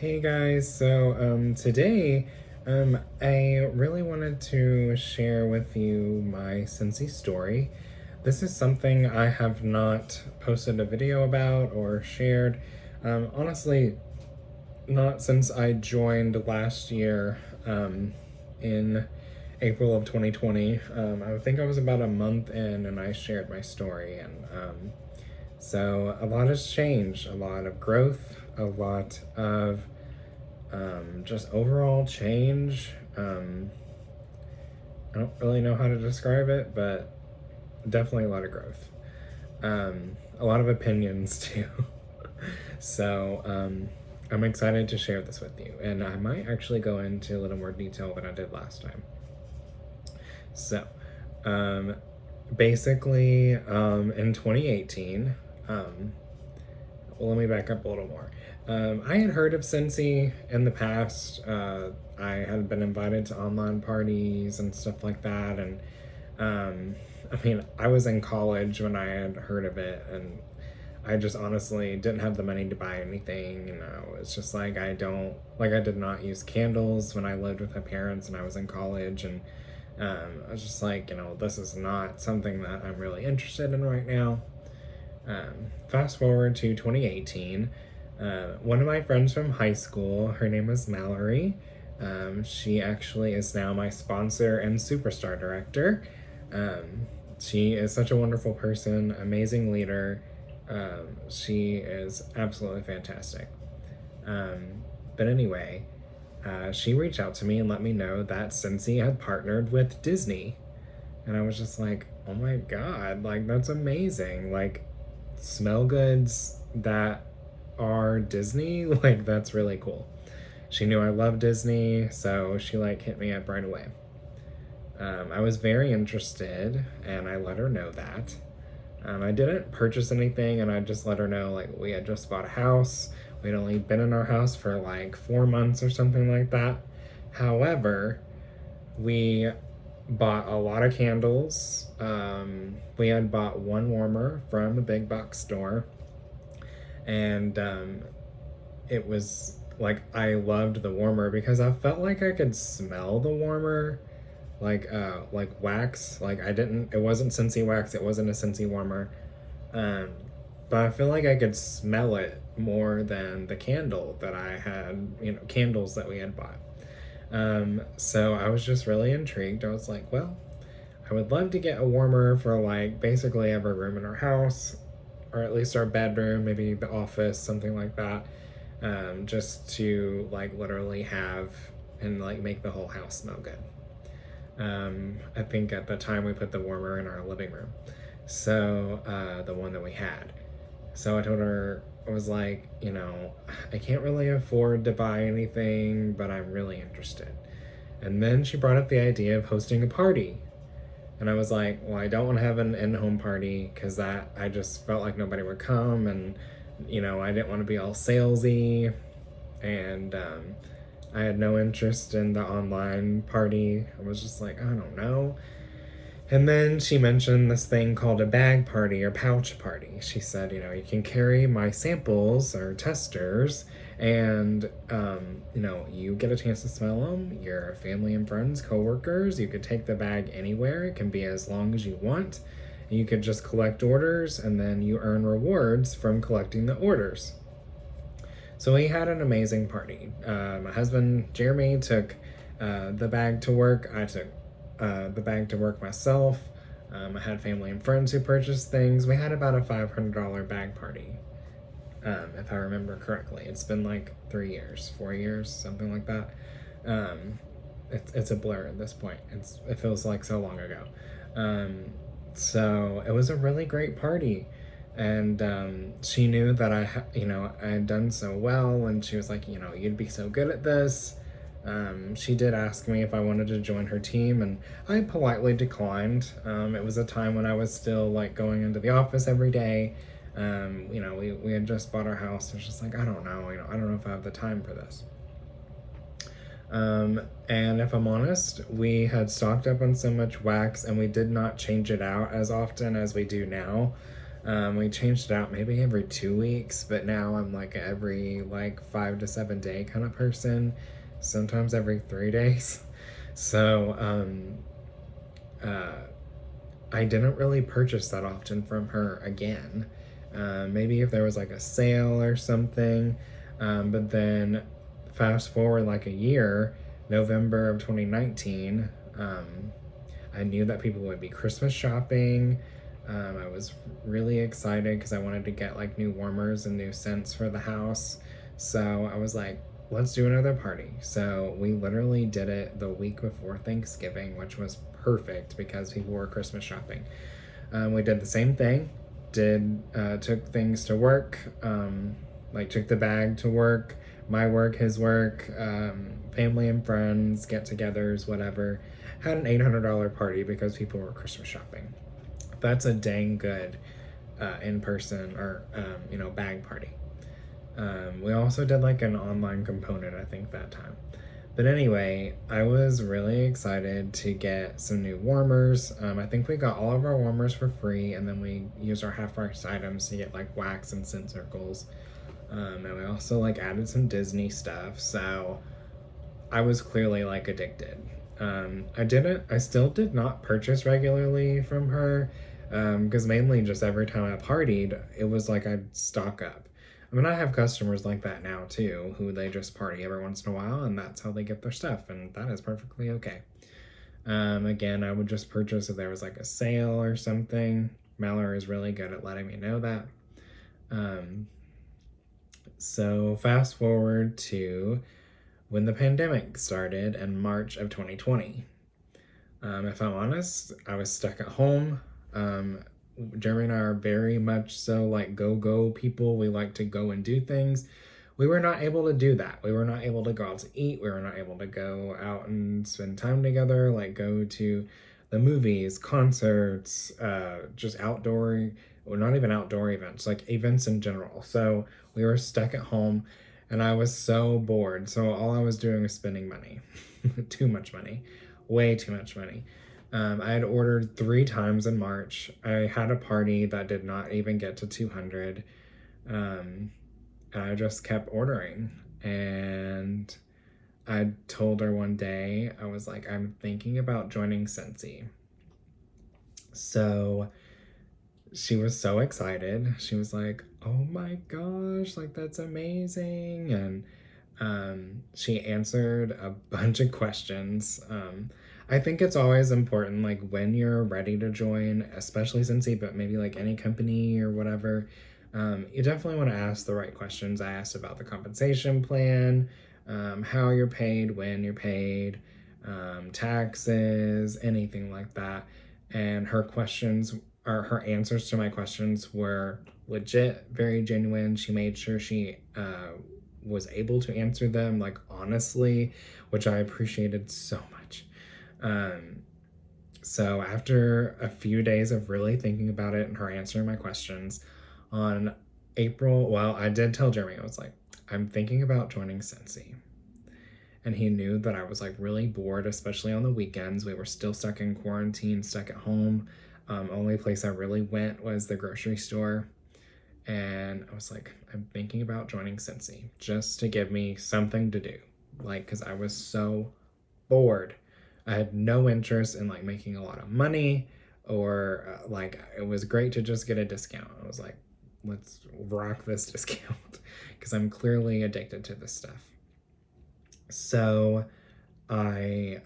Hey guys, today I really wanted to share with you my Scentsy story. This is something I have not posted a video about or shared. Honestly, not since I joined last year in April of 2020. I think I was about a month in and I shared my story, and so a lot has changed, a lot of growth, a lot of just overall change. I don't really know how to describe it, but definitely a lot of growth. A lot of opinions too. so I'm excited to share this with you, and I might actually go into a little more detail than I did last time. So, um, basically, in 2018, well, let me back up a little more. I had heard of Scentsy in the past. I had been invited to online parties and stuff like that, and I was in college when I had heard of it, and I just honestly didn't have the money to buy anything. It's just like I did not use candles when I lived with my parents and I was in college, and I was just like, this is not something that I'm really interested in right now. Fast forward to 2018. One of my friends from high school, her name is Mallory. She actually is now my sponsor and superstar director. She is such a wonderful person, amazing leader. She is absolutely fantastic. But anyway, she reached out to me and let me know that Scentsy had partnered with Disney. And I was just like, oh my god, like, that's amazing. Like, smell goods that are Disney, like, that's really cool. She knew I love Disney, so she like hit me up right away. I was very interested, and I let her know that. I didn't purchase anything, and I just let her know, like, we had just bought a house. We'd only been in our house for like 4 months or something like that. However, we bought a lot of candles. We had bought one warmer from a big box store, and it was like, I loved the warmer because I felt like I could smell the warmer, like wax. Like, it wasn't Scentsy wax, it wasn't a Scentsy warmer, um, but I feel like I could smell it more than the candle that I had, candles that we had bought. So I was just really intrigued. I was like, well, I would love to get a warmer for like basically every room in our house, or at least our bedroom, maybe the office, something like that. Just to like literally have and like make the whole house smell good. I think at the time we put the warmer in our living room. So, the one that we had. So I told her, I was like, I can't really afford to buy anything, but I'm really interested. And then she brought up the idea of hosting a party. And I was like, well, I don't want to have an in-home party because I just felt like nobody would come, and I didn't want to be all salesy, and I had no interest in the online party. I was just like, I don't know. And then she mentioned this thing called a bag party or pouch party. She said, you can carry my samples or testers, and, you get a chance to smell them. Your family and friends, coworkers, you could take the bag anywhere. It can be as long as you want. You could just collect orders, and then you earn rewards from collecting the orders. So we had an amazing party. My husband, Jeremy, took the bag to work. I took the bag to work myself. I had family and friends who purchased things. We had about a $500 bag party, if I remember correctly. It's been like 4 years, something like that. It's a blur at this point. It feels like so long ago. So it was a really great party, and she knew that I had done so well, and she was like, you'd be so good at this. She did ask me if I wanted to join her team, and I politely declined. It was a time when I was still like going into the office every day. We had just bought our house. I was just like, I don't know, I don't know if I have the time for this. And if I'm honest, we had stocked up on so much wax, and we did not change it out as often as we do now. We changed it out maybe every 2 weeks, but now I'm like every like 5 to 7 day kind of person. Sometimes every 3 days. So uh, I didn't really purchase that often from her again. Maybe if there was like a sale or something. But then fast forward like a year, November of 2019, I knew that people would be Christmas shopping. I was really excited because I wanted to get like new warmers and new scents for the house. So I was like, let's do another party. So we literally did it the week before Thanksgiving, which was perfect because people were Christmas shopping. We did the same thing. Took things to work, like took the bag to work, my work, his work, family and friends, get-togethers, whatever. Had an $800 party because people were Christmas shopping. That's a dang good in-person or bag party. We also did like an online component, I think, that time. But anyway, I was really excited to get some new warmers. I think we got all of our warmers for free, and then we used our half-price items to get like wax and scent circles. And we also like added some Disney stuff. So I was clearly like addicted. I still did not purchase regularly from her because mainly just every time I partied, it was like I'd stock up. I mean, I have customers like that now too, who they just party every once in a while, and that's how they get their stuff, and that is perfectly okay. Again, I would just purchase if there was like a sale or something. Mallory is really good at letting me know that. Um, so fast forward to when the pandemic started in March of 2020. If I'm honest, I was stuck at home. Um, Jeremy and I are very much so like go people. We like to go and do things. We were not able to do that. We were not able to go out to eat. We were not able to go out and spend time together, like go to the movies, concerts, just outdoor, or not even outdoor events, like events in general. So we were stuck at home and I was so bored. So all I was doing was spending money. Too much money. Way too much money. I had ordered 3 times in March. I had a party that did not even get to 200. Um, I just kept ordering. And I told her one day, I was like, I'm thinking about joining Scentsy. So she was so excited. She was like, oh my gosh, like that's amazing. And she answered a bunch of questions. I think it's always important, like when you're ready to join, especially Scentsy, but maybe like any company or whatever, you definitely want to ask the right questions. I asked about the compensation plan, how you're paid, when you're paid, taxes, anything like that. And her answers to my questions were legit, very genuine. She made sure she was able to answer them like honestly, which I appreciated so much. Um, so after a few days of really thinking about it and her answering my questions on I did tell Jeremy, I was like, I'm thinking about joining Scentsy. And he knew that I was like really bored, especially on the weekends. We were still stuck in quarantine, stuck at home. Only place I really went was the grocery store. And I was like, I'm thinking about joining Scentsy just to give me something to do. Like, because I was so bored. I had no interest in like making a lot of money or like it was great to just get a discount. I was like, let's rock this discount because I'm clearly addicted to this stuff. So I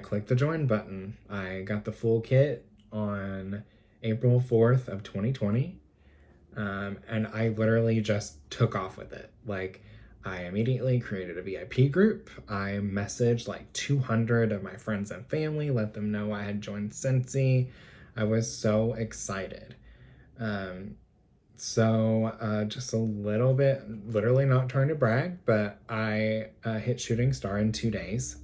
clicked the join button. I got the full kit on April 4th of 2020. And I literally just took off with it. Like, I immediately created a VIP group. I messaged like 200 of my friends and family, let them know I had joined Scentsy. I was so excited. Um, just a little bit, literally not trying to brag, but I hit shooting star in 2 days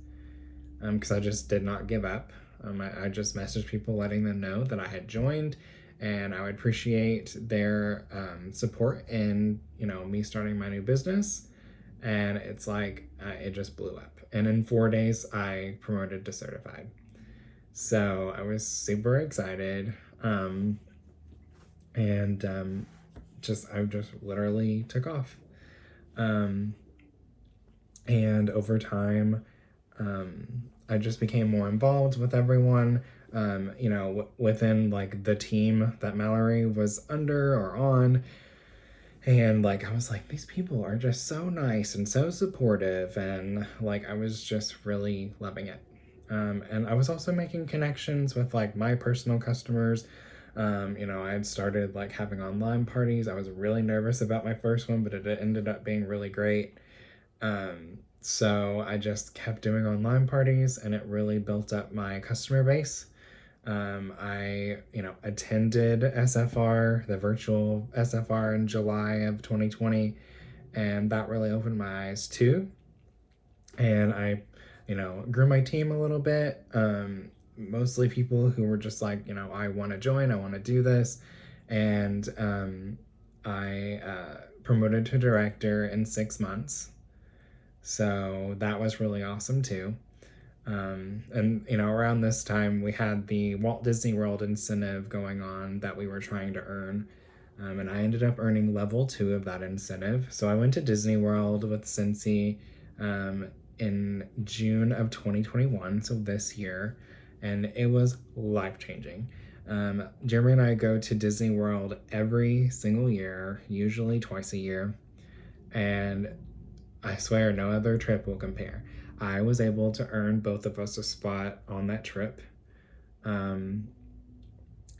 because I just did not give up. I just messaged people letting them know that I had joined and I would appreciate their support in me starting my new business. And it's like it just blew up. And in 4 days, I promoted to certified. So I was super excited. and I just literally took off. Um, and over time, I just became more involved with everyone. Within like the team that Mallory was under or on, and like I was like, these people are just so nice and so supportive, and like I was just really loving it. And I was also making connections with like my personal customers. I had started like having online parties. I was really nervous about my first one, but it ended up being really great. So I just kept doing online parties, and it really built up my customer base. I, attended SFR, the virtual SFR in July of 2020, and that really opened my eyes too. And I, grew my team a little bit. Mostly people who were just like, I want to join, I want to do this. And I promoted to director in 6 months. So that was really awesome too. And around this time we had the Walt Disney World incentive going on that we were trying to earn. And I ended up earning level 2 of that incentive. So I went to Disney World with Scentsy um, in June of 2021, so this year, and it was life changing. Jeremy and I go to Disney World every single year, usually twice a year, and I swear no other trip will compare. I was able to earn both of us a spot on that trip. Um,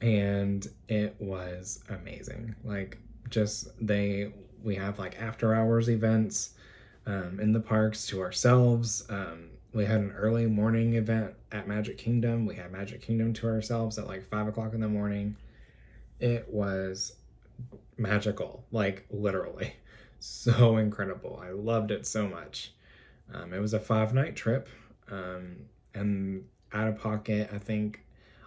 and it was amazing. Like, we have like after hours events in the parks to ourselves. We had an early morning event at Magic Kingdom. We had Magic Kingdom to ourselves at like 5 o'clock in the morning. It was magical, like literally. So incredible. I loved it so much. It was a 5 night trip, and out of pocket, I think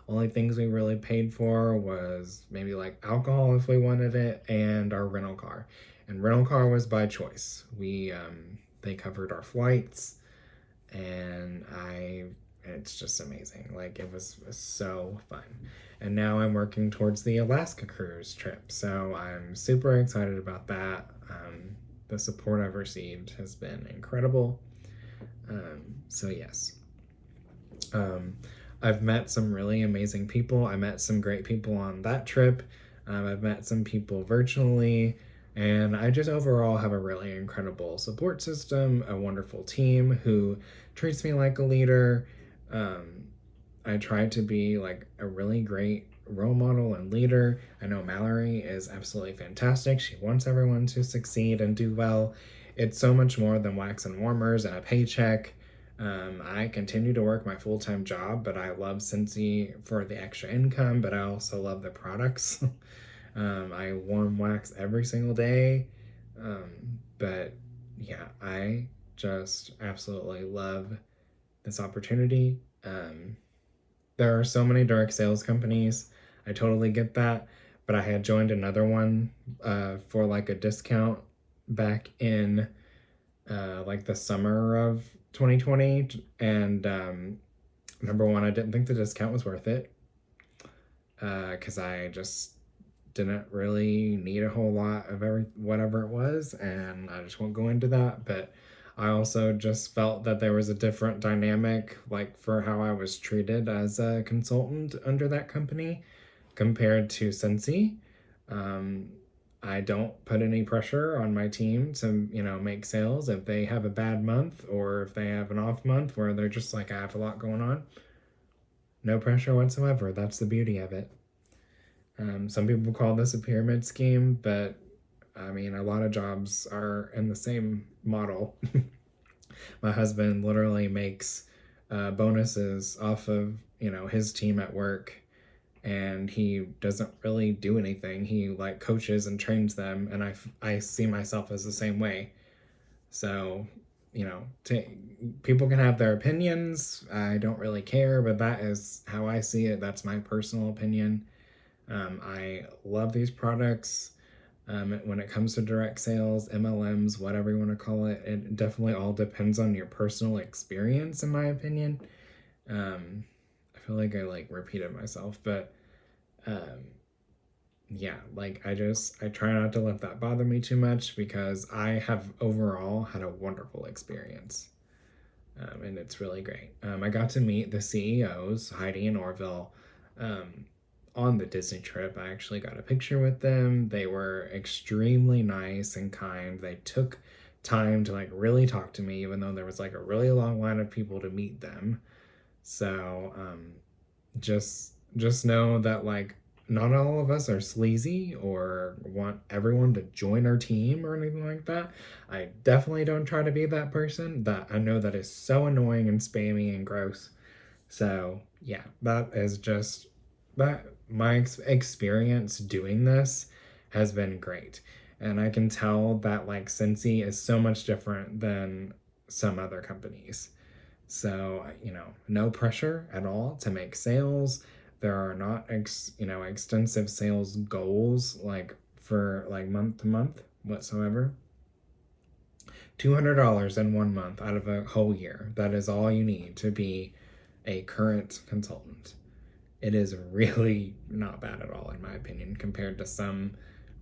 only things we really paid for was maybe like alcohol if we wanted it, and our rental car. And rental car was by choice. They covered our flights, and it's just amazing. Like it was so fun. And now I'm working towards the Alaska cruise trip, so I'm super excited about that. The support I've received has been incredible. So yes, um, I've met some really amazing people. I met some great people on that trip. I've met some people virtually, and I just overall have a really incredible support system, a wonderful team who treats me like a leader. Um, I try to be like a really great role model and leader. I know Mallory is absolutely fantastic. She wants everyone to succeed and do well. It's so much more than wax and warmers and a paycheck. I continue to work my full time job, but I love Scentsy for the extra income, but I also love the products. I warm wax every single day. But yeah, I just absolutely love this opportunity. There are so many direct sales companies. I totally get that. But I had joined another one for like a discount back in like the summer of 2020. And number one, I didn't think the discount was worth it because I just didn't really need a whole lot of whatever it was, and I just won't go into that. But I also just felt that there was a different dynamic, like for how I was treated as a consultant under that company compared to Scentsy. Um, I don't put any pressure on my team to, make sales if they have a bad month or if they have an off month where they're just like, I have a lot going on. No pressure whatsoever. That's the beauty of it. Some people call this a pyramid scheme, but I mean, a lot of jobs are in the same model. My husband literally makes bonuses off of, his team at work, and he doesn't really do anything. He like coaches and trains them, and I see myself as the same way. So, people can have their opinions. I don't really care, but that is how I see it. That's my personal opinion. I love these products. When it comes to direct sales, MLMs, whatever you want to call it, it definitely all depends on your personal experience, in my opinion. I feel like I like repeated myself, but um, yeah, like I try not to let that bother me too much because I have overall had a wonderful experience. And it's really great. I got to meet the CEOs, Heidi and Orville, um, on the Disney trip. I actually got a picture with them. They were extremely nice and kind. They took time to like really talk to me, even though there was like a really long line of people to meet them. So just know that like not all of us are sleazy or want everyone to join our team or anything like that. I definitely don't try to be that person. That I know that is so annoying and spammy and gross. So yeah, that is just that my experience doing this has been great. And I can tell that like Scentsy is so much different than some other companies. So, no pressure at all to make sales. There are not extensive sales goals like for like month to month whatsoever. $200 in 1 month out of a whole year. That is all you need to be a current consultant. It is really not bad at all in my opinion compared to some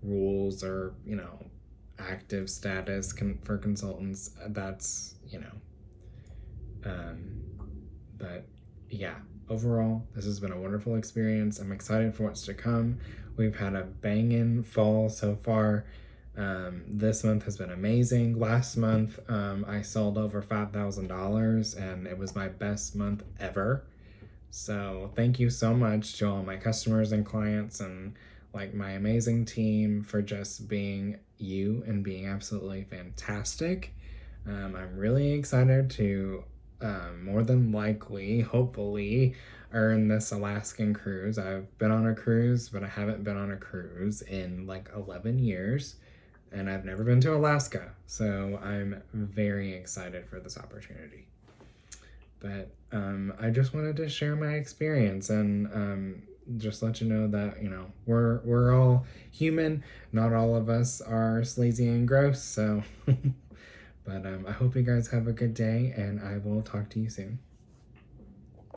rules or, active status for consultants. That's, um, but yeah, overall, this has been a wonderful experience. I'm excited for what's to come. We've had a banging fall so far. This month has been amazing. Last month, I sold over $5,000 and it was my best month ever. So, thank you so much to all my customers and clients and like my amazing team for just being you and being absolutely fantastic. I'm really excited to more than likely, hopefully, earn this Alaskan cruise. I've been on a cruise, but I haven't been on a cruise in like 11 years, and I've never been to Alaska. So I'm very excited for this opportunity. But I just wanted to share my experience and just let you know that we're all human. Not all of us are sleazy and gross. So, but I hope you guys have a good day, and I will talk to you soon.